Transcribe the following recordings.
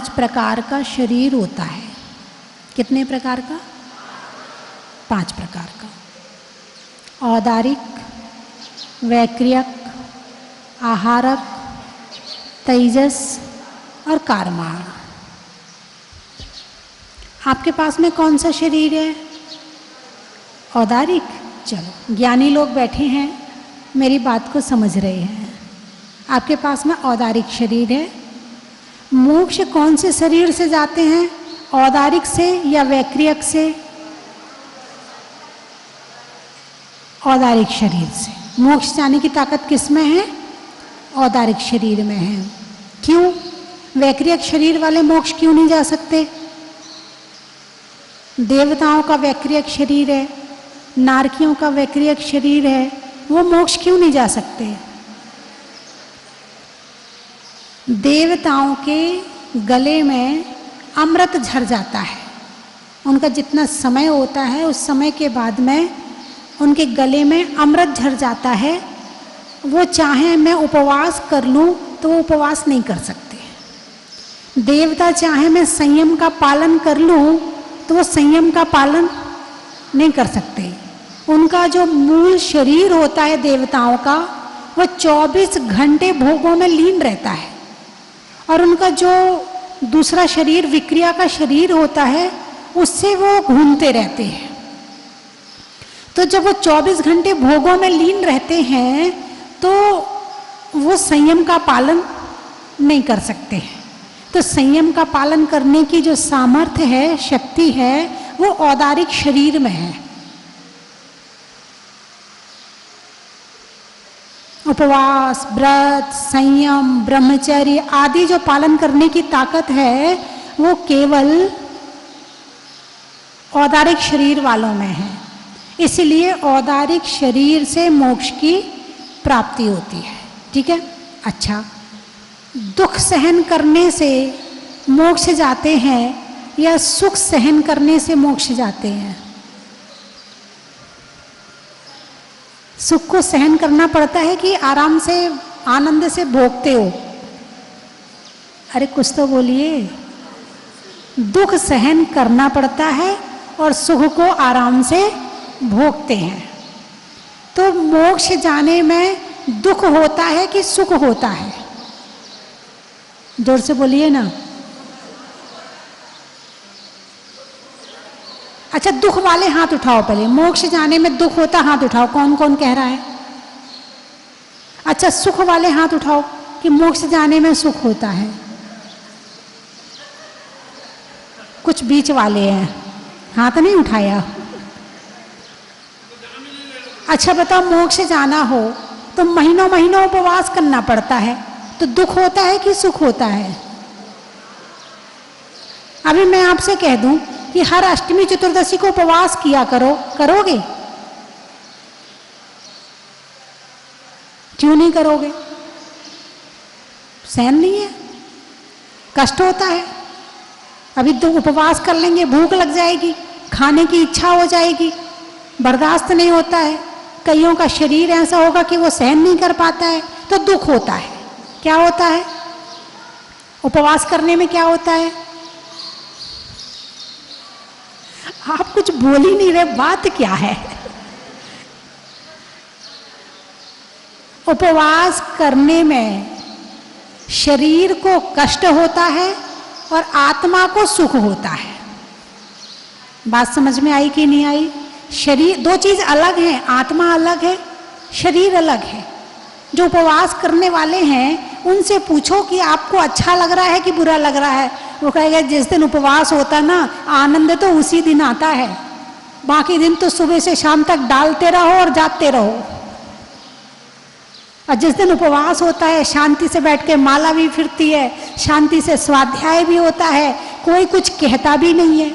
5 प्रकार का शरीर होता है। कितने प्रकार का? 5 प्रकार का। औदारिक, वैक्रियक, आहारक, तेजस और कारमाण। आपके पास में कौन सा शरीर है? औदारिक। चलो, ज्ञानी लोग बैठे हैं, मेरी बात को समझ रहे हैं। आपके पास में औदारिक शरीर है। मोक्ष कौन से शरीर से जाते हैं? औदारिक से या वैक्रियक से? औदारिक शरीर से। मोक्ष जाने की ताकत किस में है? औदारिक शरीर में है। क्यों? वैक्रियक शरीर वाले मोक्ष क्यों नहीं जा सकते? देवताओं का वैक्रियक शरीर है, नारकियों का वैक्रियक शरीर है, वो मोक्ष क्यों नहीं जा सकते? देवताओं के गले में अमृत झर जाता है। उनका जितना समय होता है उस समय के बाद में उनके गले में अमृत झर जाता है। वो चाहे मैं उपवास कर लूं तो वो उपवास नहीं कर सकते। देवता चाहे मैं संयम का पालन कर लूं तो वो संयम का पालन नहीं कर सकते। उनका जो मूल शरीर होता है देवताओं का, वो 24 घंटे भोगों में लीन रहता है। और उनका जो दूसरा शरीर विक्रिया का शरीर होता है, उससे वो घूमते रहते हैं। तो जब वो 24 घंटे भोगों में लीन रहते हैं तो वो संयम का पालन नहीं कर सकते हैं। तो संयम का पालन करने की जो सामर्थ्य है, शक्ति है, वो औदारिक शरीर में है। उपवास, व्रत, संयम, ब्रह्मचर्य आदि जो पालन करने की ताकत है, वो केवल औदारिक शरीर वालों में है। इसलिए औदारिक शरीर से मोक्ष की प्राप्ति होती है। ठीक है? अच्छा, दुख सहन करने से मोक्ष जाते हैं या सुख सहन करने से मोक्ष जाते हैं? सुख को सहन करना पड़ता है कि आराम से आनंद से भोगते हो? अरे कुछ तो बोलिए। दुख सहन करना पड़ता है और सुख को आराम से भोगते हैं। तो मोक्ष जाने में दुख होता है कि सुख होता है? जोर से बोलिए ना। अच्छा, दुख वाले हाथ उठाओ पहले। मोक्ष जाने में दुख होता, हाथ उठाओ। कौन कौन कह रहा है? अच्छा, सुख वाले हाथ उठाओ कि मोक्ष जाने में सुख होता है। कुछ बीच वाले हैं, हाथ नहीं उठाया। अच्छा बताओ, मोक्ष जाना हो तो महीनों महीनों उपवास करना पड़ता है, तो दुख होता है कि सुख होता है? अभी मैं आपसे कह दूं कि हर अष्टमी चतुर्दशी को उपवास किया करो, करोगे? क्यों नहीं करोगे? सहन नहीं है, कष्ट होता है। अभी तो उपवास कर लेंगे, भूख लग जाएगी, खाने की इच्छा हो जाएगी, बर्दाश्त नहीं होता है। कईयों का शरीर ऐसा होगा कि वो सहन नहीं कर पाता है, तो दुख होता है। क्या होता है? उपवास करने में क्या होता है? आप कुछ बोल ही नहीं रहे, बात क्या है? उपवास करने में शरीर को कष्ट होता है और आत्मा को सुख होता है। बात समझ में आई कि नहीं आई? शरीर, दो चीज अलग है, आत्मा अलग है, शरीर अलग है। जो उपवास करने वाले हैं उनसे पूछो कि आपको अच्छा लग रहा है कि बुरा लग रहा है। वो कहेगा जिस दिन उपवास होता ना, आनंद तो उसी दिन आता है, बाकी दिन तो सुबह से शाम तक डालते रहो और जाते रहो। और जिस दिन उपवास होता है शांति से बैठ के माला भी फिरती है, शांति से स्वाध्याय भी होता है, कोई कुछ कहता भी नहीं है।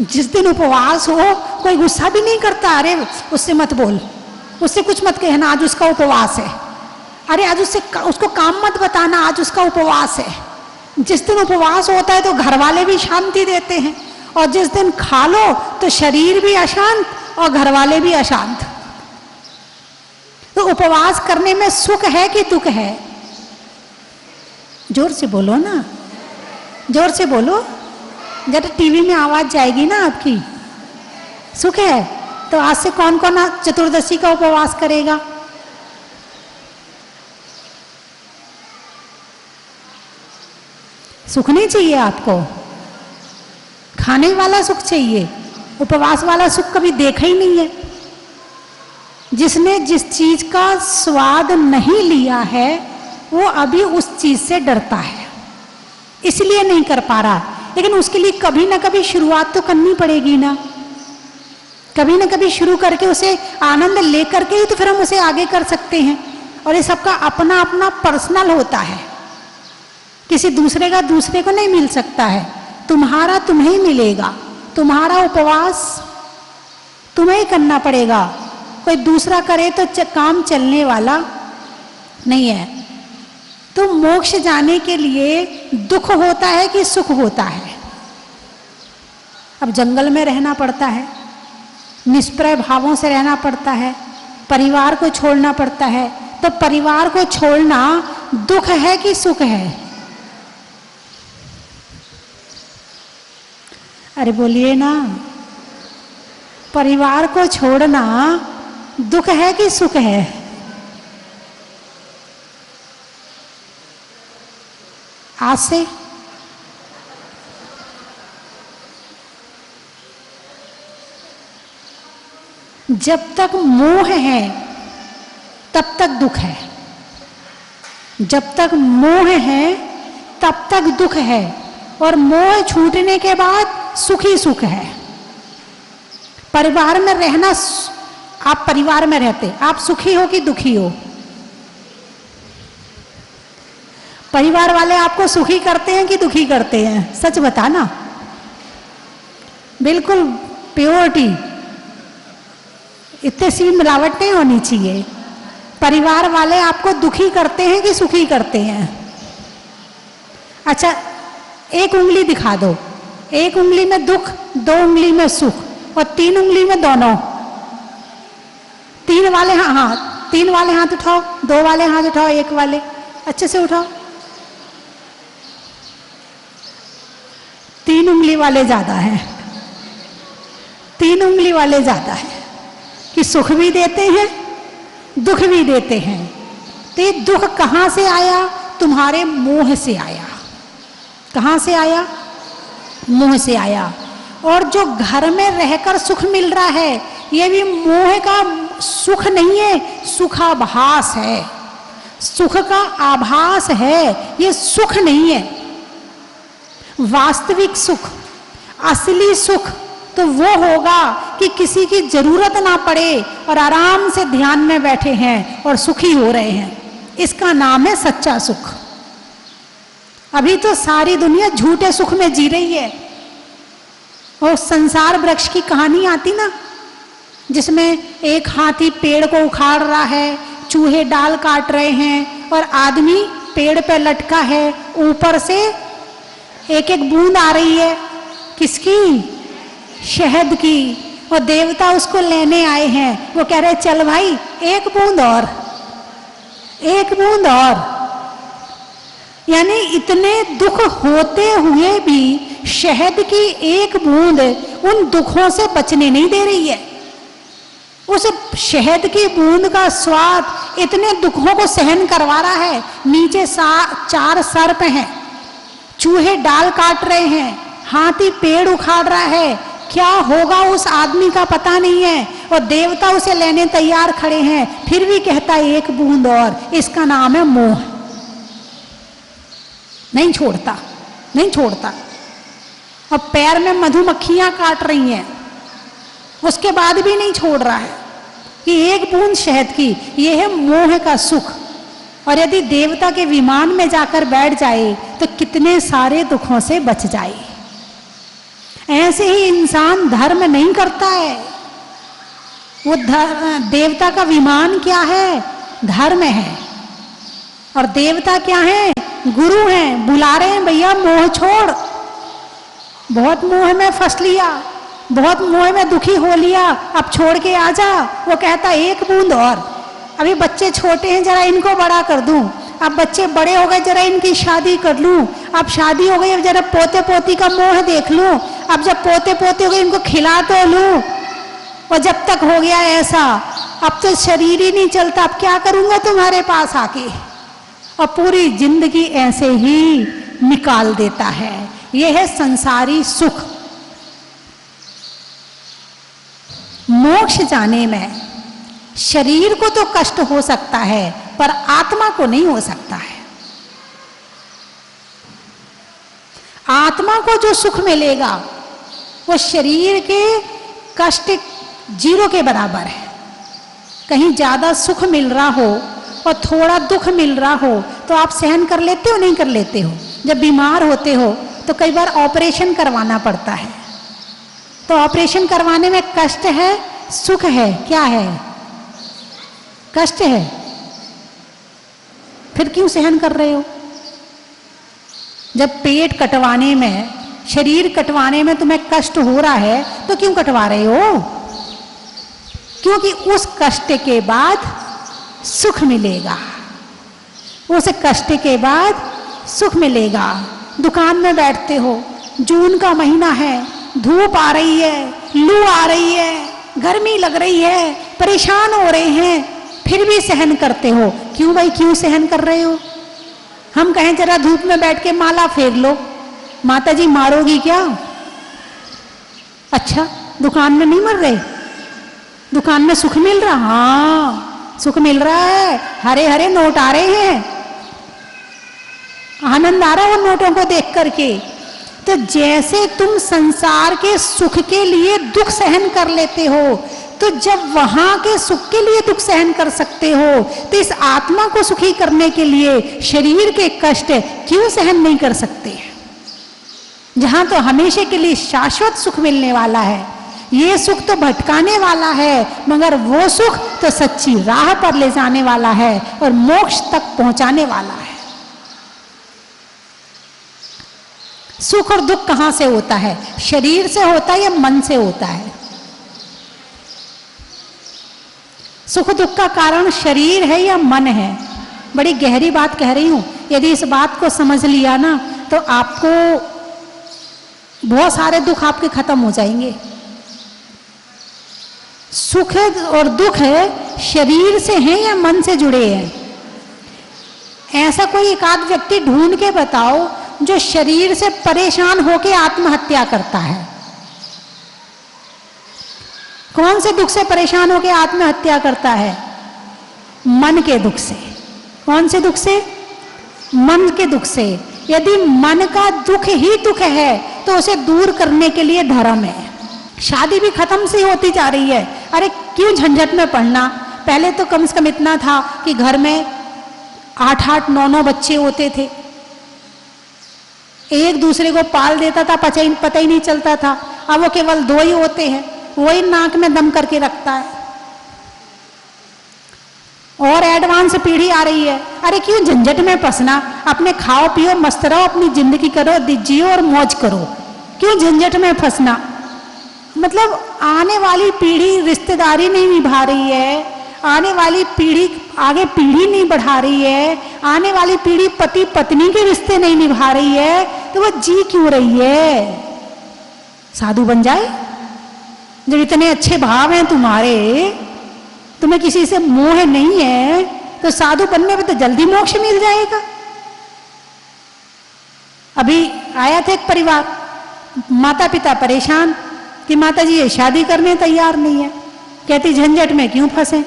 जिस दिन उपवास हो कोई गुस्सा भी नहीं करता, अरे उससे मत बोल, उससे कुछ मत कहना, आज उसका उपवास है। अरे आज उसको काम मत बताना, आज उसका उपवास है। जिस दिन उपवास होता है तो घर वाले भी शांति देते हैं, और जिस दिन खा लो तो शरीर भी अशांत और घर वाले भी अशांत। तो उपवास करने में सुख है कि दुख है? जोर से बोलो ना, जोर से बोलो, जरा टीवी में आवाज जाएगी ना आपकी। सुख है तो आज से कौन कौन चतुर्दशी का उपवास करेगा? सुख नहीं चाहिए आपको, खाने वाला सुख चाहिए, उपवास वाला सुख कभी देखा ही नहीं है। जिसने जिस चीज का स्वाद नहीं लिया है वो अभी उस चीज से डरता है, इसलिए नहीं कर पा रहा। लेकिन उसके लिए कभी ना कभी शुरुआत तो करनी पड़ेगी ना, कभी ना कभी शुरू करके उसे आनंद लेकर के ही तो फिर हम उसे आगे कर सकते हैं। और ये सबका अपना अपना पर्सनल होता है, किसी दूसरे का दूसरे को नहीं मिल सकता है। तुम्हारा तुम्हें ही मिलेगा, तुम्हारा उपवास तुम्हें ही करना पड़ेगा, कोई दूसरा करे तो काम चलने वाला नहीं है। तो मोक्ष जाने के लिए दुख होता है कि सुख होता है? अब जंगल में रहना पड़ता है, निष्प्रय भावों से रहना पड़ता है, परिवार को छोड़ना पड़ता है। तो परिवार को छोड़ना दुख है कि सुख है? अरे बोलिए ना, परिवार को छोड़ना दुख है कि सुख है? आज से जब तक मोह है तब तक दुख है, जब तक मोह है तब तक दुख है, और मोह छूटने के बाद सुख ही सुख है। परिवार में रहना, आप परिवार में रहते आप सुखी हो कि दुखी हो? परिवार वाले आपको सुखी करते हैं कि दुखी करते हैं? सच बताना, बिल्कुल प्योरिटी, इतने सी मिलावट नहीं होनी चाहिए। परिवार वाले आपको दुखी करते हैं कि सुखी करते हैं? अच्छा, एक उंगली दिखा दो, एक उंगली में दुख, दो उंगली में सुख, और तीन उंगली में दोनों। तीन वाले हाँ, तीन वाले हाथ उठाओ, दो वाले हाथ उठाओ, एक वाले अच्छे से उठाओ। तीन उंगली वाले ज्यादा हैं, तीन उंगली वाले ज्यादा है कि सुख भी देते हैं दुख भी देते हैं। तो ये दुख कहां से आया? तुम्हारे मोह से आया। कहां से आया? मोह से आया। और जो घर में रहकर सुख मिल रहा है ये भी मोह का सुख नहीं है, सुखाभास है, सुख का आभास है, ये सुख नहीं है। वास्तविक सुख, असली सुख तो वो होगा कि किसी की जरूरत ना पड़े और आराम से ध्यान में बैठे हैं और सुखी हो रहे हैं, इसका नाम है सच्चा सुख। अभी तो सारी दुनिया झूठे सुख में जी रही है। वो संसार वृक्ष की कहानी आती ना, जिसमें एक हाथी पेड़ को उखाड़ रहा है, चूहे डाल काट रहे हैं और आदमी पेड़ पे लटका है, ऊपर से एक एक बूंद आ रही है। किसकी? शहद की। और देवता उसको लेने आए हैं, वो कह रहे चल भाई एक बूंद और, एक बूंद और। यानी इतने दुख होते हुए भी शहद की एक बूंद उन दुखों से बचने नहीं दे रही है। उस शहद की बूंद का स्वाद इतने दुखों को सहन करवा रहा है। नीचे 4 सर्प हैं, चूहे डाल काट रहे हैं, हाथी पेड़ उखाड़ रहा है, क्या होगा उस आदमी का पता नहीं है। और देवता उसे लेने तैयार खड़े हैं, फिर भी कहता है एक बूंद और। इसका नाम है मोह। नहीं छोड़ता, नहीं छोड़ता। और पैर में मधुमक्खियां काट रही हैं, उसके बाद भी नहीं छोड़ रहा है कि एक बूंद शहद की। यह है मोह का सुख। और यदि देवता के विमान में जाकर बैठ जाए तो कितने सारे दुखों से बच जाए। ऐसे ही इंसान धर्म नहीं करता है। वो देवता का विमान क्या है? धर्म है। और देवता क्या है? गुरु हैं, बुला रहे हैं भैया मोह छोड़। बहुत मोह में फंस लिया, बहुत मोह में दुखी हो लिया, अब छोड़ के आ जा। वो कहता एक बूंद और। अभी बच्चे छोटे हैं, जरा इनको बड़ा कर दूं। अब बच्चे बड़े हो गए, जरा इनकी शादी कर लूं, अब शादी हो गई, अब जरा पोते पोती का मोह देख लूं, अब जब पोते पोते हो गए इनको खिला तो लूं, और जब तक हो गया ऐसा, अब तो शरीर ही नहीं चलता, अब क्या करूंगा तुम्हारे पास आके, और पूरी जिंदगी ऐसे ही निकाल देता है। यह है संसारी सुख। मोक्ष जाने में शरीर को तो कष्ट हो सकता है, पर आत्मा को नहीं हो सकता है। आत्मा को जो सुख मिलेगा वो शरीर के कष्ट जीरो के बराबर है। कहीं ज्यादा सुख मिल रहा हो और थोड़ा दुख मिल रहा हो तो आप सहन कर लेते हो, नहीं कर लेते हो? जब बीमार होते हो तो कई बार ऑपरेशन करवाना पड़ता है, तो ऑपरेशन करवाने में कष्ट है, सुख है? क्या है? कष्ट है। फिर क्यों सहन कर रहे हो? जब पेट कटवाने में, शरीर कटवाने में तुम्हें कष्ट हो रहा है तो क्यों कटवा रहे हो? क्योंकि उस कष्ट के बाद सुख मिलेगा, उस कष्ट के बाद सुख मिलेगा। दुकान में बैठते हो, जून का महीना है, धूप आ रही है, लू आ रही है, गर्मी लग रही है, परेशान हो रहे हैं, फिर भी सहन करते हो। क्यों भाई, क्यों सहन कर रहे हो? हम कहें जरा धूप में बैठ के माला फेर लो, माता जी मारोगी क्या? अच्छा, दुकान में नहीं मर रहे, दुकान में सुख मिल रहा? हाँ, सुख मिल रहा है, हरे हरे नोट आ रहे हैं, आनंद आ रहा है उन नोटों को देख करके। तो जैसे तुम संसार के सुख के लिए दुख सहन कर लेते हो, तो जब वहां के सुख के लिए दुख सहन कर सकते हो, तो इस आत्मा को सुखी करने के लिए शरीर के कष्ट क्यों सहन नहीं कर सकते? जहां तो हमेशा के लिए शाश्वत सुख मिलने वाला है। ये सुख तो भटकाने वाला है, मगर वो सुख तो सच्ची राह पर ले जाने वाला है और मोक्ष तक पहुंचाने वाला है। सुख और दुख कहां से होता है? शरीर से होता है या मन से होता है? सुख दुख का कारण शरीर है या मन है? बड़ी गहरी बात कह रही हूं। यदि इस बात को समझ लिया ना, तो आपको बहुत सारे दुख आपके खत्म हो जाएंगे। सुख और दुख है शरीर से है या मन से जुड़े हैं? ऐसा कोई एक आध व्यक्ति ढूंढ के बताओ जो शरीर से परेशान होकर आत्महत्या करता है। कौन से दुख से परेशान होकर आत्महत्या करता है? मन के दुख से। कौन से दुख से? मन के दुख से। यदि मन का दुख ही दुख है तो उसे दूर करने के लिए धर्म है। शादी भी खत्म सी होती जा रही है। अरे क्यों झंझट में पड़ना? पहले तो कम से कम इतना था कि घर में 8-8, 9-9 बच्चे होते थे, एक दूसरे को पाल देता था, पता ही नहीं चलता था। अब वो केवल 2 ही होते हैं, वही नाक में दम करके रखता है। और एडवांस पीढ़ी आ रही है। अरे क्यों झंझट में फंसना? अपने खाओ पियो मस्त रहो, अपनी जिंदगी करो, जियो और मौज करो। क्यों झंझट में फंसना? मतलब आने वाली पीढ़ी रिश्तेदारी नहीं निभा रही है, आने वाली पीढ़ी आगे पीढ़ी नहीं बढ़ा रही है, आने वाली पीढ़ी पति पत्नी के रिश्ते नहीं निभा रही है, तो वह जी क्यों रही है? साधु बन जाए। जब इतने अच्छे भाव हैं तुम्हारे, तुम्हें किसी से मोह नहीं है, तो साधु बनने में तो जल्दी मोक्ष मिल जाएगा। अभी आया था एक परिवार, माता पिता परेशान कि माता जी ये शादी करने तैयार नहीं है। कहती झंझट में क्यों फंसे?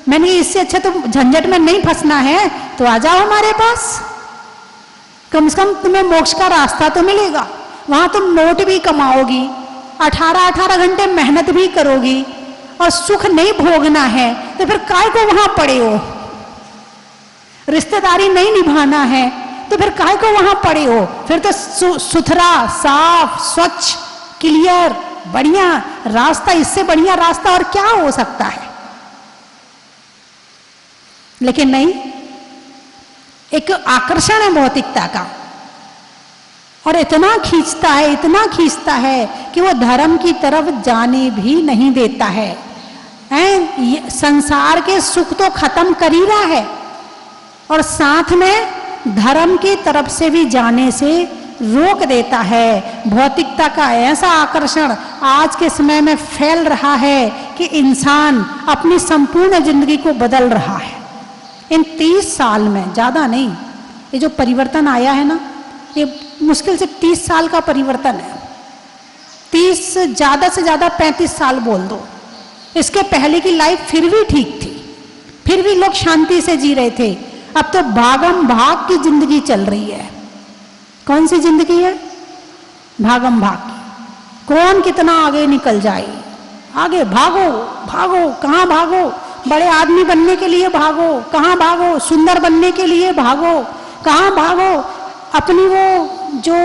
मैंने इससे अच्छा तो झंझट में नहीं फंसना है तो आ जाओ हमारे पास, कम से कम तुम्हें मोक्ष का रास्ता तो मिलेगा। वहां तुम नोट भी कमाओगी, 18-18 घंटे मेहनत भी करोगी, और सुख नहीं भोगना है तो फिर काय को वहां पड़े हो? रिश्तेदारी नहीं निभाना है तो फिर काय को वहां पड़े हो? फिर तो सुथरा, साफ, स्वच्छ, क्लियर, बढ़िया रास्ता, इससे बढ़िया रास्ता और क्या हो सकता है? लेकिन नहीं, एक आकर्षण है भौतिकता का, और इतना खींचता है, इतना खींचता है कि वो धर्म की तरफ जाने भी नहीं देता है। संसार के सुख तो खत्म कर ही रहा है, और साथ में धर्म की तरफ से भी जाने से रोक देता है। भौतिकता का ऐसा आकर्षण आज के समय में फैल रहा है कि इंसान अपनी संपूर्ण जिंदगी को बदल रहा है। इन 30 साल में, ज़्यादा नहीं, ये जो परिवर्तन आया है ना, ये मुश्किल से 30 साल का परिवर्तन है। 30 ज़्यादा से ज़्यादा 35 साल बोल दो। इसके पहले की लाइफ फिर भी ठीक थी, फिर भी लोग शांति से जी रहे थे। अब तो भागम भाग की जिंदगी चल रही है। कौन सी जिंदगी है? भागम भाग की। कौन कितना आगे निकल जाए, आगे भागो भागो। कहाँ भागो? बड़े आदमी बनने के लिए भागो। कहाँ भागो? सुंदर बनने के लिए भागो। कहाँ भागो? अपनी वो जो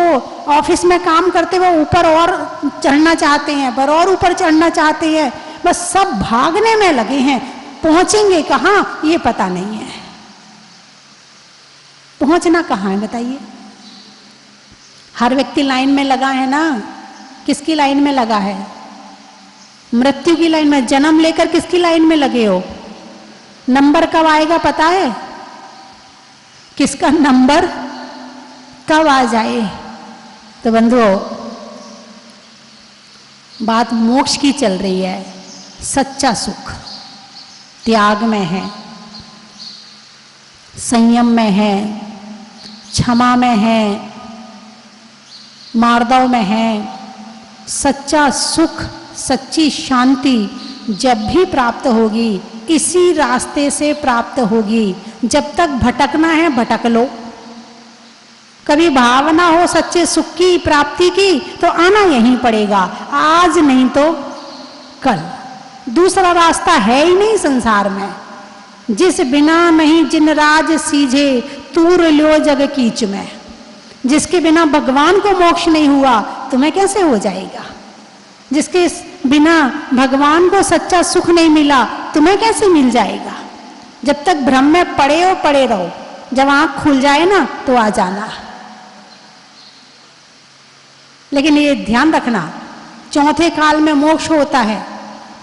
ऑफिस में काम करते वो ऊपर और चढ़ना चाहते हैं, पर और ऊपर चढ़ना चाहते हैं। बस सब भागने में लगे हैं। पहुंचेंगे कहाँ ये पता नहीं है। पहुंचना कहाँ है बताइए? हर व्यक्ति लाइन में लगा है ना। किसकी लाइन में लगा है? मृत्यु की लाइन में। जन्म लेकर किसकी लाइन में लगे हो? नंबर कब आएगा पता है? किसका नंबर कब आ जाए? तो बंधुओं, बात मोक्ष की चल रही है। सच्चा सुख त्याग में है, संयम में है, क्षमा में है, मार्दव में है। सच्चा सुख, सच्ची शांति जब भी प्राप्त होगी, इसी रास्ते से प्राप्त होगी। जब तक भटकना है भटक लो। कभी भावना हो सच्चे सुख की प्राप्ति की तो आना यहीं पड़ेगा, आज नहीं तो कल। दूसरा रास्ता है ही नहीं संसार में। जिस बिना नहीं जिन राज सीझे, तूर लो जग कीच में। जिसके बिना भगवान को मोक्ष नहीं हुआ, तुम्हें कैसे हो जाएगा? जिसके बिना भगवान को सच्चा सुख नहीं मिला, तुम्हें कैसे मिल जाएगा? जब तक भ्रम में पड़े हो पड़े रहो। जब आंख खुल जाए ना तो आ जाना। लेकिन ये ध्यान रखना, चौथे काल में मोक्ष होता है,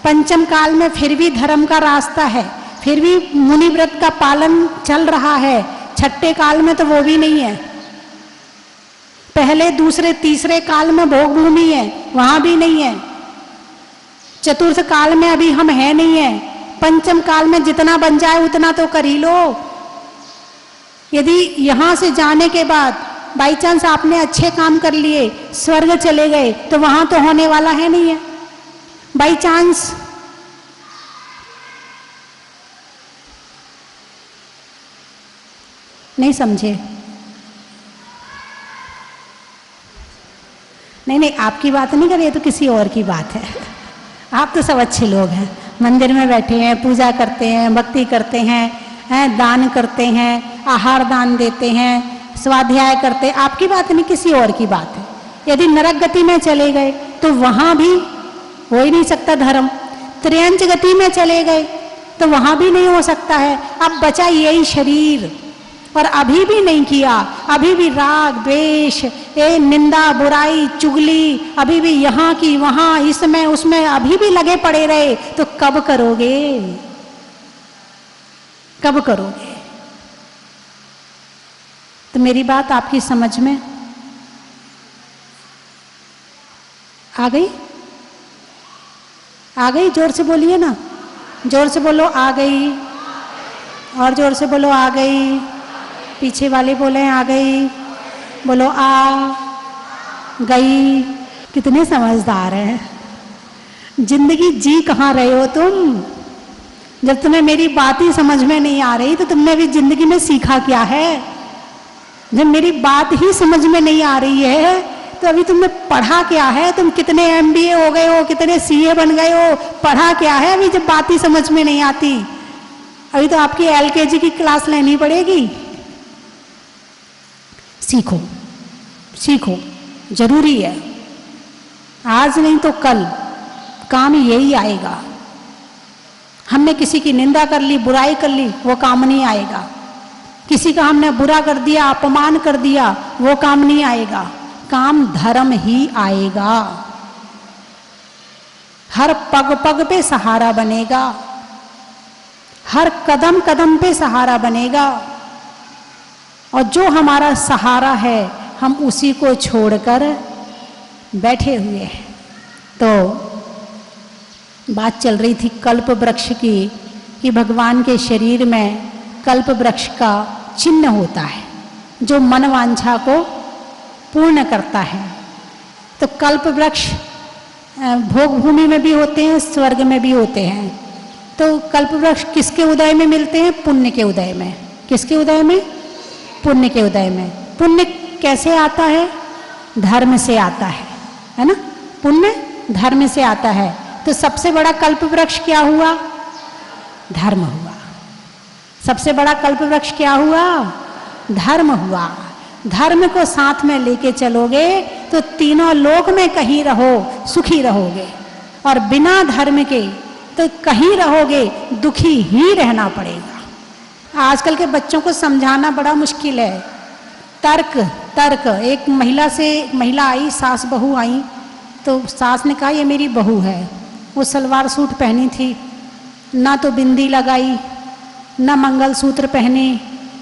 पंचम काल में फिर भी धर्म का रास्ता है, फिर भी मुनि व्रत का पालन चल रहा है। छठे काल में तो वो भी नहीं है। पहले दूसरे तीसरे काल में भोग भूमि है, वहां भी नहीं है। चतुर्थ काल में अभी हम है नहीं है। पंचम काल में जितना बन जाए उतना तो कर ही लो। यदि यहां से जाने के बाद बाई चांस आपने अच्छे काम कर लिए, स्वर्ग चले गए, तो वहां तो होने वाला है नहीं है। बाई चांस नहीं समझे? नहीं, आपकी बात नहीं कर रही, तो किसी और की बात है। आप तो सब अच्छे लोग हैं, मंदिर में बैठे हैं, पूजा करते हैं, भक्ति करते हैं, दान करते हैं, आहार दान देते हैं, स्वाध्याय करते हैं। आपकी बात नहीं, किसी और की बात है। यदि नरक गति में चले गए तो वहां भी हो ही नहीं सकता धर्म। त्रियंच गति में चले गए तो वहां भी नहीं हो सकता है। अब बचा यही शरीर, और अभी भी नहीं किया, अभी भी राग द्वेष, निंदा बुराई चुगली, अभी भी यहाँ की वहां, इसमें उसमें अभी भी लगे पड़े रहे, तो कब करोगे? कब करोगे? तो मेरी बात आपकी समझ में आ गई? आ गई? जोर से बोलिए ना, जोर से बोलो आ गई, और जोर से बोलो आ गई। पीछे वाले बोले आ गई, बोलो आ गई। कितने समझदार हैं। जिंदगी जी कहाँ रहे हो तुम? जब तुम्हें मेरी बात ही समझ में नहीं आ रही तो तुमने भी जिंदगी में सीखा क्या है? जब मेरी बात ही समझ में नहीं आ रही है तो अभी तुमने पढ़ा क्या है? तुम कितने MBA हो गए हो, कितने CA बन गए हो, पढ़ा क्या है अभी जब बात ही समझ में नहीं आती? अभी तो आपकी LKG की क्लास लेनी पड़ेगी। सीखो, सीखो, जरूरी है। आज नहीं तो कल काम यही आएगा। हमने किसी की निंदा कर ली, बुराई कर ली, वो काम नहीं आएगा। किसी का हमने बुरा कर दिया, अपमान कर दिया, वो काम नहीं आएगा। काम धर्म ही आएगा। हर पग पग पे सहारा बनेगा, हर कदम कदम पे सहारा बनेगा। और जो हमारा सहारा है हम उसी को छोड़कर बैठे हुए हैं। तो बात चल रही थी कल्प वृक्ष की कि भगवान के शरीर में कल्प वृक्ष का चिन्ह होता है जो मन वांछा को पूर्ण करता है। तो कल्प वृक्ष भोग भूमि में भी होते हैं, स्वर्ग में भी होते हैं। तो कल्प वृक्ष किसके उदय में मिलते हैं? पुण्य के उदय में। किसके उदय में? पुण्य के उदय में। पुण्य कैसे आता है? धर्म से आता है ना? पुण्य धर्म से आता है। तो सबसे बड़ा कल्प वृक्ष क्या हुआ? धर्म हुआ। सबसे बड़ा कल्प वृक्ष क्या हुआ? धर्म हुआ। धर्म को साथ में लेके चलोगे तो तीनों लोक में कहीं रहो सुखी रहोगे, और बिना धर्म के तो कहीं रहोगे दुखी ही रहना पड़ेगा। आजकल के बच्चों को समझाना बड़ा मुश्किल है। तर्क तर्क। एक महिला आई, सास बहू आई, तो सास ने कहा ये मेरी बहू है। वो सलवार सूट पहनी थी, ना तो बिंदी लगाई, ना मंगलसूत्र पहने,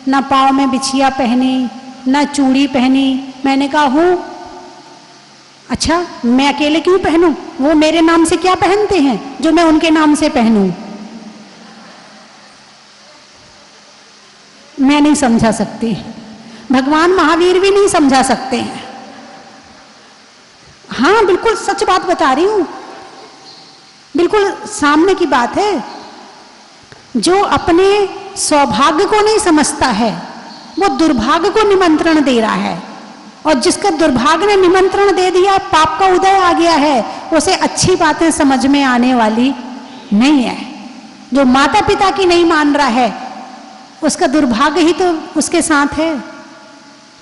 ना पाँव में बिछिया पहनी, ना चूड़ी पहनी। मैंने कहा हूँ, अच्छा मैं अकेले क्यों पहनूं? वो मेरे नाम से क्या पहनते हैं जो मैं उनके नाम से पहनूं? मैं नहीं समझा सकती, भगवान महावीर भी नहीं समझा सकते हैं। हाँ बिल्कुल सच बात बता रही हूं, बिल्कुल सामने की बात है। जो अपने सौभाग्य को नहीं समझता है वो दुर्भाग्य को निमंत्रण दे रहा है, और जिसका दुर्भाग्य ने निमंत्रण दे दिया, पाप का उदय आ गया है, उसे अच्छी बातें समझ में आने वाली नहीं है। जो माता पिता की नहीं मान रहा है उसका दुर्भाग्य ही तो उसके साथ है।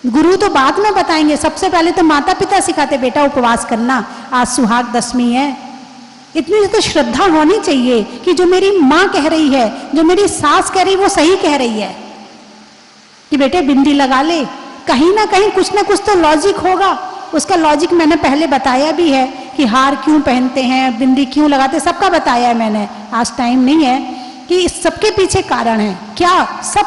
गुरु तो बाद में बताएंगे, सबसे पहले तो माता पिता सिखाते बेटा उपवास करना, आज सुहाग दशमी है। इतनी तो श्रद्धा होनी चाहिए कि जो मेरी माँ कह रही है, जो मेरी सास कह रही है, वो सही कह रही है कि बेटे बिंदी लगा ले। कहीं ना कहीं कुछ ना कुछ तो लॉजिक होगा। उसका लॉजिक मैंने पहले बताया भी है कि हार क्यों पहनते हैं, बिंदी क्यों लगाते, सबका बताया है मैंने। आज टाइम नहीं है कि इस सबके पीछे कारण है क्या। सब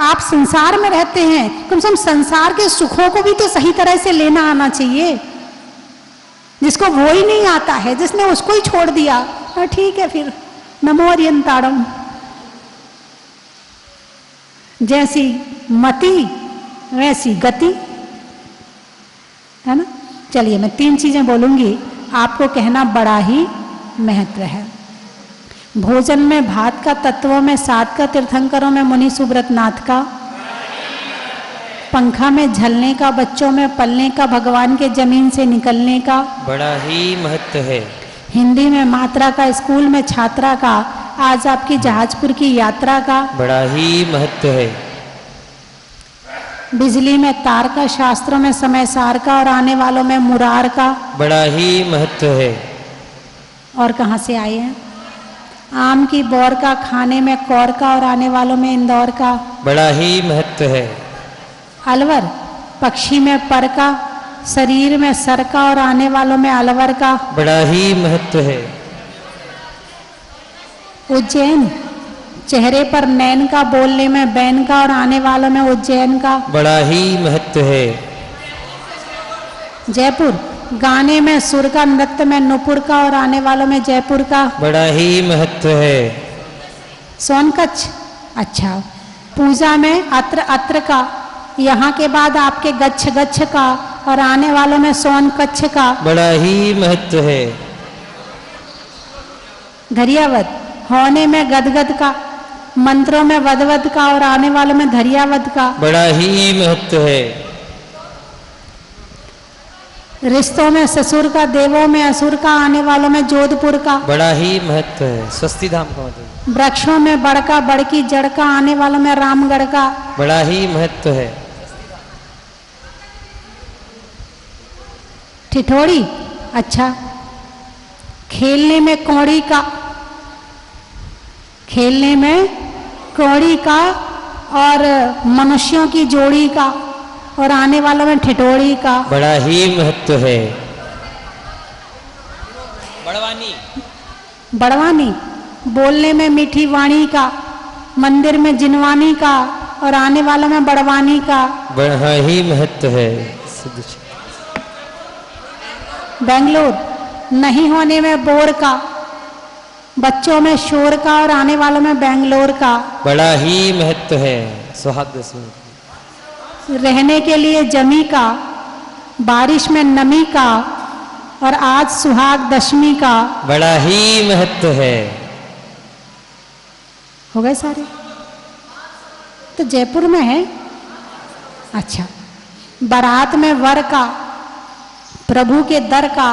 आप संसार में रहते हैं, कम से कम संसार के सुखों को भी तो सही तरह से लेना आना चाहिए। जिसको वो ही नहीं आता है, जिसने उसको ही छोड़ दिया, ठीक है फिर नमो अरियंताड़म। जैसी मति वैसी गति, है ना। चलिए मैं 3 चीजें बोलूंगी, आपको कहना बड़ा ही महत्व है। भोजन में भात का, तत्वों में सात का, तीर्थंकरों में मुनि सुब्रत नाथ का, पंखा में झलने का, बच्चों में पलने का, भगवान के जमीन से निकलने का बड़ा ही महत्व है। हिंदी में मात्रा का, स्कूल में छात्रा का, आज आपकी जहाजपुर की यात्रा का बड़ा ही महत्व है। बिजली में तार का, शास्त्रों में समय सार का, और आने वालों में मुरार का बड़ा ही महत्व है। और कहाँ से आए हैं? आम की बौर का, खाने में कौर का, और आने वालों में इंदौर का बड़ा ही महत्व है। अलवर पक्षी में पर का, शरीर में सर का, और आने वालों में अलवर का बड़ा ही महत्व है। उज्जैन चेहरे पर नैन का, बोलने में बैन का, और आने वालों में उज्जैन का बड़ा ही महत्व है। जयपुर गाने में सुर का, नृत्य में नुपुर का, और आने वालों में जयपुर का बड़ा ही महत्व है। सोनकच्छ अच्छा, पूजा में अत्र अत्र का, यहाँ के बाद आपके गच्छ गच्छ का, और आने वालों में सोनकच्छ का बड़ा ही महत्व है। धरियावत होने में गदगद का, मंत्रों में वदवद का, और आने वालों में धरियावत का बड़ा ही महत्व है। रिश्तों में ससुर का, देवों में असुर का, आने वालों में जोधपुर का बड़ा ही महत्व है। स्वस्ति धाम का मतलब। वृक्षों में बड़का, बड़की जड़ का, आने वालों में रामगढ़ का बड़ा ही महत्व है। ठिठोड़ी अच्छा, खेलने में कौड़ी का, खेलने में कौड़ी का, और मनुष्यों की जोड़ी का, और आने वालों में ठिठोड़ी का बड़ा ही महत्व है। बड़वानी बड़वानी बोलने में मीठी वाणी का, मंदिर में जिनवानी का, और आने वालों में बड़वानी का बड़ा ही महत्व है। सिद्ध बेंगलोर, नहीं होने में बोर का, बच्चों में शोर का और आने वालों में बेंगलोर का बड़ा ही महत्व है। सुहाग दशमी, रहने के लिए जमी का, बारिश में नमी का और आज सुहाग दशमी का बड़ा ही महत्व है। हो गए सारे? तो जयपुर में है। अच्छा, बारात में वर का, प्रभु के दर का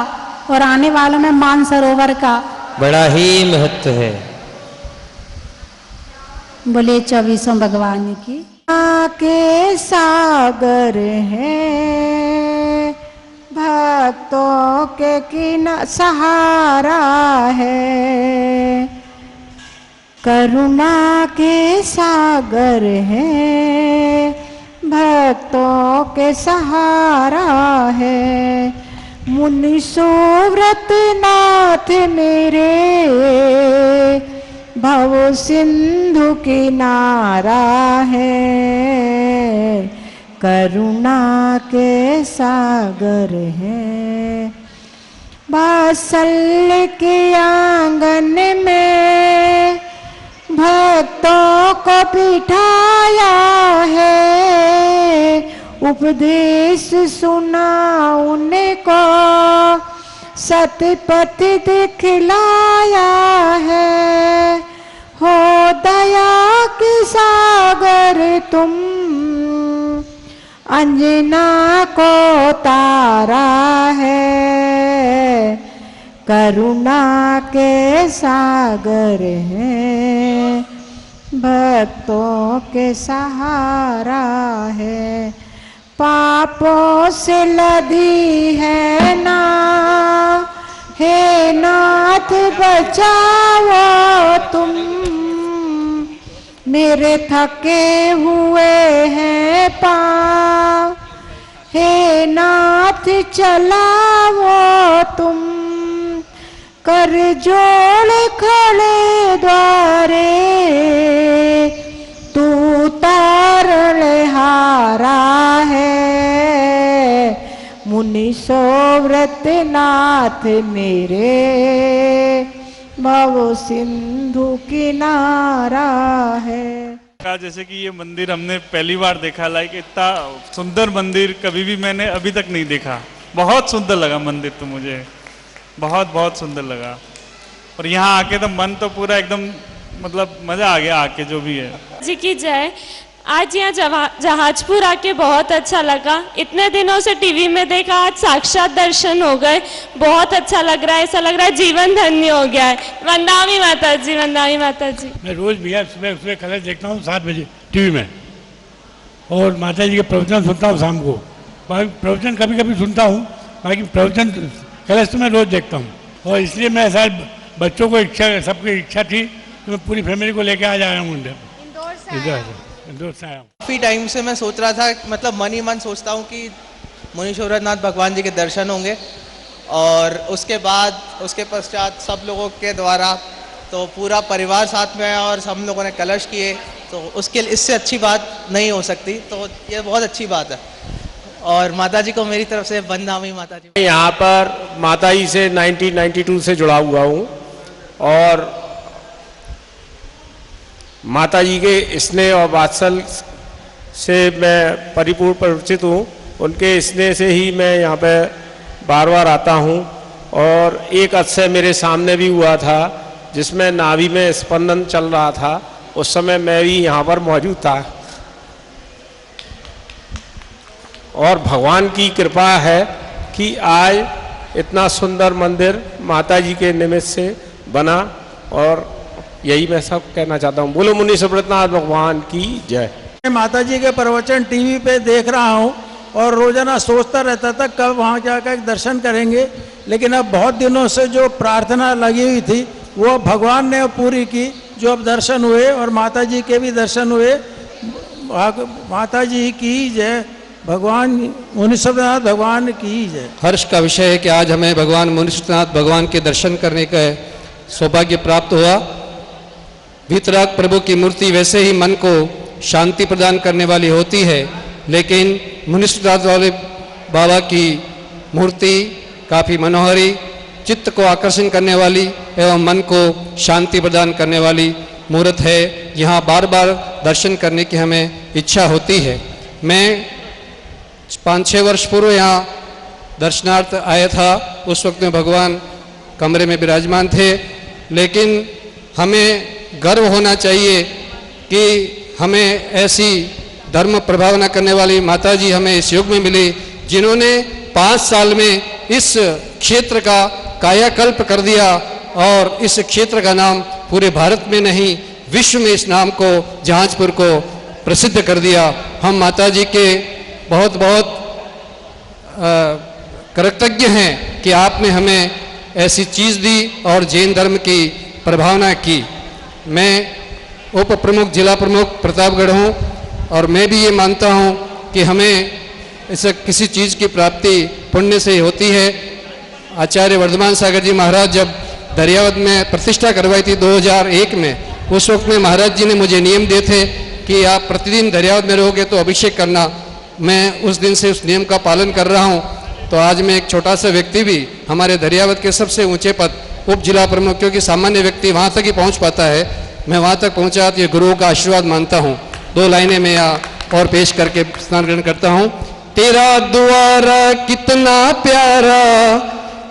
और आने वालों में मानसरोवर का बड़ा ही महत्व है। बोले 24 भगवान की के सागर है, भक्तों के किना सहारा है, करुणा के सागर है, भक्तों के सहारा है, मुनि सुव्रत नाथ मेरे, भव सिंधु किनारा है, करुणा के सागर है, वात्सल्य के आंगन में भक्तों को बिठाया है, उपदेश सुना उनको, सतपथ दिखलाया है, हो दया के सागर तुम, अंजना को तारा है, करुणा के सागर है, भक्तों के सहारा है, पापों से लदी है ना, हे नाथ बचाओ तुम, मेरे थके हुए हैं पाँव, हे नाथ चलाओ तुम, कर जोड़ खड़े द्वारे, तू तारण हारा है, मुनि सोव्रत नाथ मेरे, भव सिंधु किनारा है। जैसे कि ये मंदिर हमने पहली बार देखा, लाइक इतना सुंदर मंदिर कभी भी मैंने अभी तक नहीं देखा। बहुत सुंदर लगा मंदिर, तो मुझे बहुत बहुत सुंदर लगा। और यहाँ आके तो मन तो पूरा एकदम मतलब मजा आ गया आके, जो भी है जी की जय। आज यहाँ जहाजपुर आके बहुत अच्छा लगा। इतने दिनों से टीवी में देखा, आज साक्षात दर्शन हो गए। बहुत अच्छा लग रहा है, ऐसा लग रहा है जीवन धन्य हो गया है। वंदामी माता जी, वंदामी माता जी। मैं रोज भैया सुबह कलश देखता हूँ 7 बजे टीवी में, और माता जी के प्रवचन सुनता हूँ शाम को। बाकी प्रवचन कभी कभी सुनता हूँ, बाकी प्रवचन कलश तो मैं रोज देखता हूँ। और इसलिए मैं शायद बच्चों को इच्छा, सबकी इच्छा थी, तो मैं पूरी फैमिली को लेके आ जा रहा हूँ इंदौर से आया हूँ। काफ़ी टाइम से मैं सोच रहा था, मतलब मन ही मन सोचता हूँ कि मुनि शोभनाथ भगवान जी के दर्शन होंगे, और उसके बाद उसके पश्चात सब लोगों के द्वारा तो पूरा परिवार साथ में आया और हम लोगों ने कलश किए, तो उसके इससे अच्छी बात नहीं हो सकती। तो ये बहुत अच्छी बात है, और माता जी को मेरी तरफ से वंदनामी माता जी। यहाँ पर माता जी से 1992 से जुड़ा हुआ हूँ, और माता जी के स्नेह और वात्सल्य से मैं परिपूर्ण परिचित हूँ। उनके स्नेह से ही मैं यहाँ पे बार बार आता हूँ। और एक अतिशय मेरे सामने भी हुआ था, जिसमें नाभि में स्पंदन चल रहा था। उस समय मैं भी यहाँ पर मौजूद था, और भगवान की कृपा है कि आज इतना सुंदर मंदिर माता जी के निमित्त से बना। और यही मैं सब कहना चाहता हूँ। बोलो मुनि सुब्रतनाथ भगवान की जय। माता जी के प्रवचन टीवी पे देख रहा हूँ, और रोजाना सोचता रहता था कब वहाँ जाकर दर्शन करेंगे, लेकिन अब बहुत दिनों से जो प्रार्थना लगी हुई थी वो भगवान ने पूरी की। जो अब दर्शन हुए, और माता जी के भी दर्शन हुए। माता जी की जय, भगवान मुनि सुब्रतनाथ भगवान की जय। हर्ष का विषय है कि आज हमें भगवान मुनि सुब्रतनाथ भगवान के दर्शन करने का सौभाग्य प्राप्त हुआ। भीतराग प्रभु की मूर्ति वैसे ही मन को शांति प्रदान करने वाली होती है, लेकिन मुनिष्ठनाथ वाले बाबा की मूर्ति काफ़ी मनोहरी, चित्त को आकर्षण करने वाली एवं मन को शांति प्रदान करने वाली मूर्त है। यहाँ बार बार दर्शन करने की हमें इच्छा होती है। मैं 5-6 वर्ष पूर्व यहाँ दर्शनार्थ आया था। उस वक्त में भगवान कमरे में विराजमान थे, लेकिन हमें गर्व होना चाहिए कि हमें ऐसी धर्म प्रभावना करने वाली माताजी हमें इस युग में मिली, जिन्होंने 5 साल में इस क्षेत्र का कायाकल्प कर दिया और इस क्षेत्र का नाम पूरे भारत में नहीं विश्व में इस नाम को, जहाजपुर को प्रसिद्ध कर दिया। हम माताजी के बहुत बहुत कृतज्ञ हैं कि आपने हमें ऐसी चीज़ दी और जैन धर्म की प्रभावना की। मैं उप प्रमुख जिला प्रमुख प्रतापगढ़ हूँ और मैं भी ये मानता हूँ कि हमें इस किसी चीज़ की प्राप्ति पुण्य से ही होती है। आचार्य वर्धमान सागर जी महाराज जब दरियावत में प्रतिष्ठा करवाई थी 2001 में, उस वक्त में महाराज जी ने मुझे नियम दिए थे कि आप प्रतिदिन दरियावत में रहोगे तो अभिषेक करना। मैं उस दिन से उस नियम का पालन कर रहा हूँ। तो आज मैं एक छोटा सा व्यक्ति भी हमारे दरियावत के सबसे ऊंचे पद उप जिला प्रमुख, क्योंकि सामान्य व्यक्ति वहाँ तक ही पहुँच पाता है, मैं वहाँ तक पहुँचा तो ये गुरुओं का आशीर्वाद मानता हूँ। 2 लाइनें मैं यहाँ और पेश करके स्नान ग्रहण करता हूँ। तेरा द्वारा कितना प्यारा,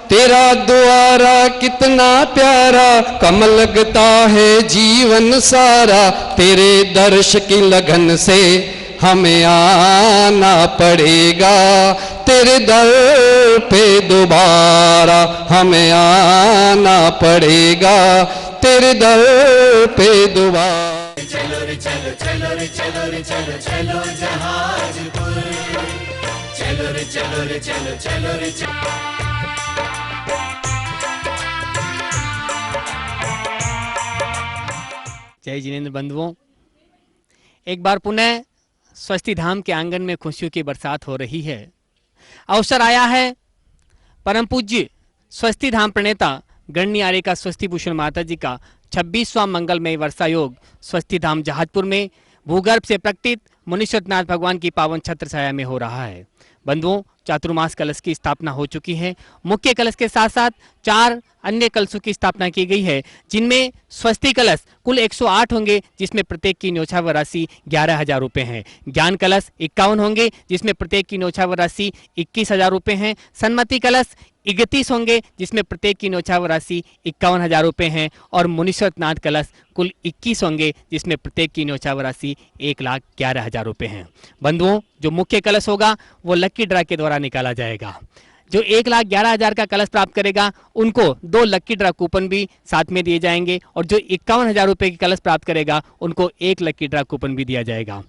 तेरा द्वारा कितना प्यारा, कम लगता है जीवन सारा, तेरे दर्श की लगन से हमें आना पड़ेगा, तेरे दर पे दोबारा हमें आना पड़ेगा, तेरे दर पे दोबारा। चलो रे चलो, चलो रे चलो रे चलो, चलो जहाजपुर, चलो रे चलो रे चलो, चलो रे चलो। जय जिनेंद्र बंधुओं, एक बार पुनः स्वस्ति धाम के आंगन में खुशियों की बरसात हो रही है। अवसर आया है परम पूज्य स्वस्ति धाम प्रणेता गणनी आर्यिका स्वस्ति भूषण माता जी का 26वां मंगलमय वर्षा योग स्वस्ति धाम जहाजपुर में भूगर्भ से प्रकटित मुनीश्वरनाथ भगवान की पावन छत्र छाया में हो रहा है। बंधुओं, चातुर्मास कलश की स्थापना हो चुकी है। मुख्य कलश के साथ साथ 4 अन्य कलशों की स्थापना की गई है, जिनमें स्वस्ति कलश कुल 108 होंगे, जिसमें प्रत्येक की न्योछावर राशि 11,000 रुपये है। ज्ञान कलश 51 होंगे, जिसमें प्रत्येक की न्योछावर राशि 21,000 रुपये हैं। सन्मति कलश 31 होंगे, जिसमें प्रत्येक की न्योछावर राशि 51,000 रुपये हैं। और मुनीश्वरनाथ कलश कुल 21 होंगे, जिसमें प्रत्येक की न्योछावर राशि 1,11,000 रुपये हैं। बंधुओं, जो मुख्य कलश होगा वो लक्की ड्रा के द्वारा निकाला जाएगा। जो 1,11,000 का कलश प्राप्त करेगा उनको 2 लक्की ड्रा कूपन भी साथ में दिए जाएंगे, और जो 51,000 रुपये की कलश प्राप्त करेगा उनको 1 लक्की ड्रा कूपन भी दिया जाएगा।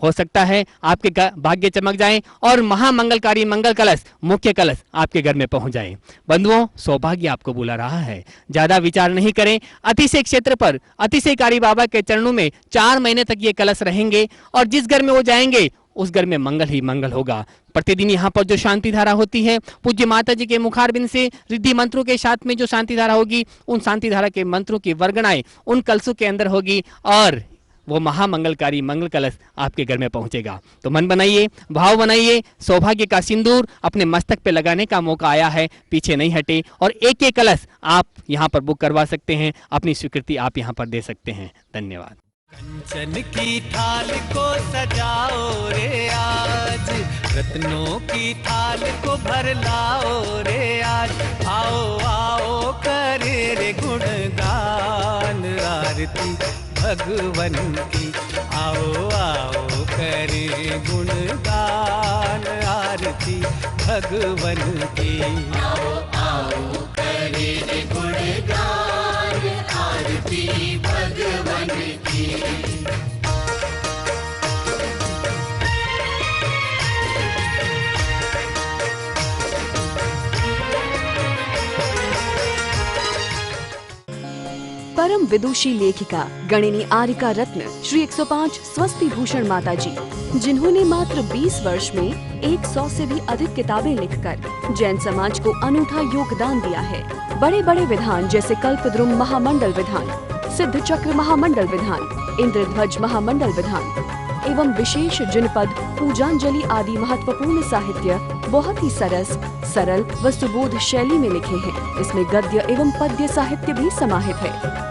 हो सकता है आपके भाग्य चमक जाए और महामंगलकारी मंगल कलश मुख्य कलश आपके घर में पहुंच जाए। बंधुओं, सौभाग्य आपको बुला रहा है। ज्यादा विचार नहीं करें, अतिशय क्षेत्र पर अतिशयकारी बाबा के चरणों में 4 महीने तक ये कलश रहेंगे, और जिस घर में वो जाएंगे उस घर में मंगल ही मंगल होगा। प्रतिदिन यहाँ पर जो शांति धारा होती है, पूज्य माता जी के मुखारबिंद से रिद्धि मंत्रों के साथ में जो शांति धारा होगी, उन शांति धारा के मंत्रों की वर्गणाएं उन कलशों के अंदर होगी, और वो महामंगलकारी मंगल कलश आपके घर में पहुंचेगा। तो मन बनाइए, भाव बनाइए, सौभाग्य का सिंदूर अपने मस्तक पे लगाने का मौका आया है, पीछे नहीं हटे, और एक कलश आप यहाँ पर बुक करवा सकते हैं, अपनी स्वीकृति आप यहाँ पर दे सकते हैं। धन्यवाद। कंचन की थाल को सजाओ रे आज, रत्नों की थाल को भर लाओ रे आज, आओ आओ करे रे गुणगान आरती भगवन की, आओ आओ करे गुणगान आरती भगवन की, आओ आओ करे रे गुणगान आरती भगवन की। परम विदुषी लेखिका गणिनी आर्यिका रत्न श्री 105 स्वस्ति भूषण माता जी, जिन्होंने मात्र 20 वर्ष में 100 से भी अधिक किताबें लिखकर जैन समाज को अनूठा योगदान दिया है। बड़े बड़े विधान जैसे कल्पद्रुम महामंडल विधान, सिद्ध चक्र महामंडल विधान, इंद्रध्वज महामंडल विधान, एवं विशेष जनपद पूजांजलि आदि महत्वपूर्ण साहित्य बहुत ही सरल व सुबोध शैली में लिखे हैं। इसमें गद्य एवं पद्य साहित्य भी समाहित है।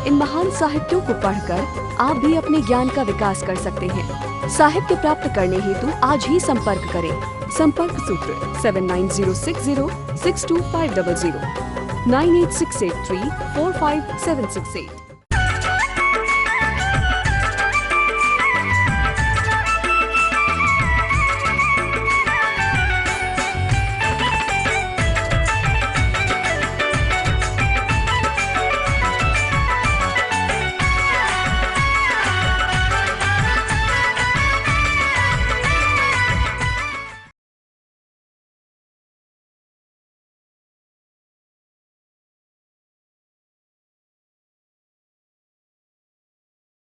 इन महान साहित्यों को पढ़कर आप भी अपने ज्ञान का विकास कर सकते हैं। साहित्य प्राप्त करने हेतु आज ही संपर्क करें। संपर्क सूत्र 7906062500 9868345768।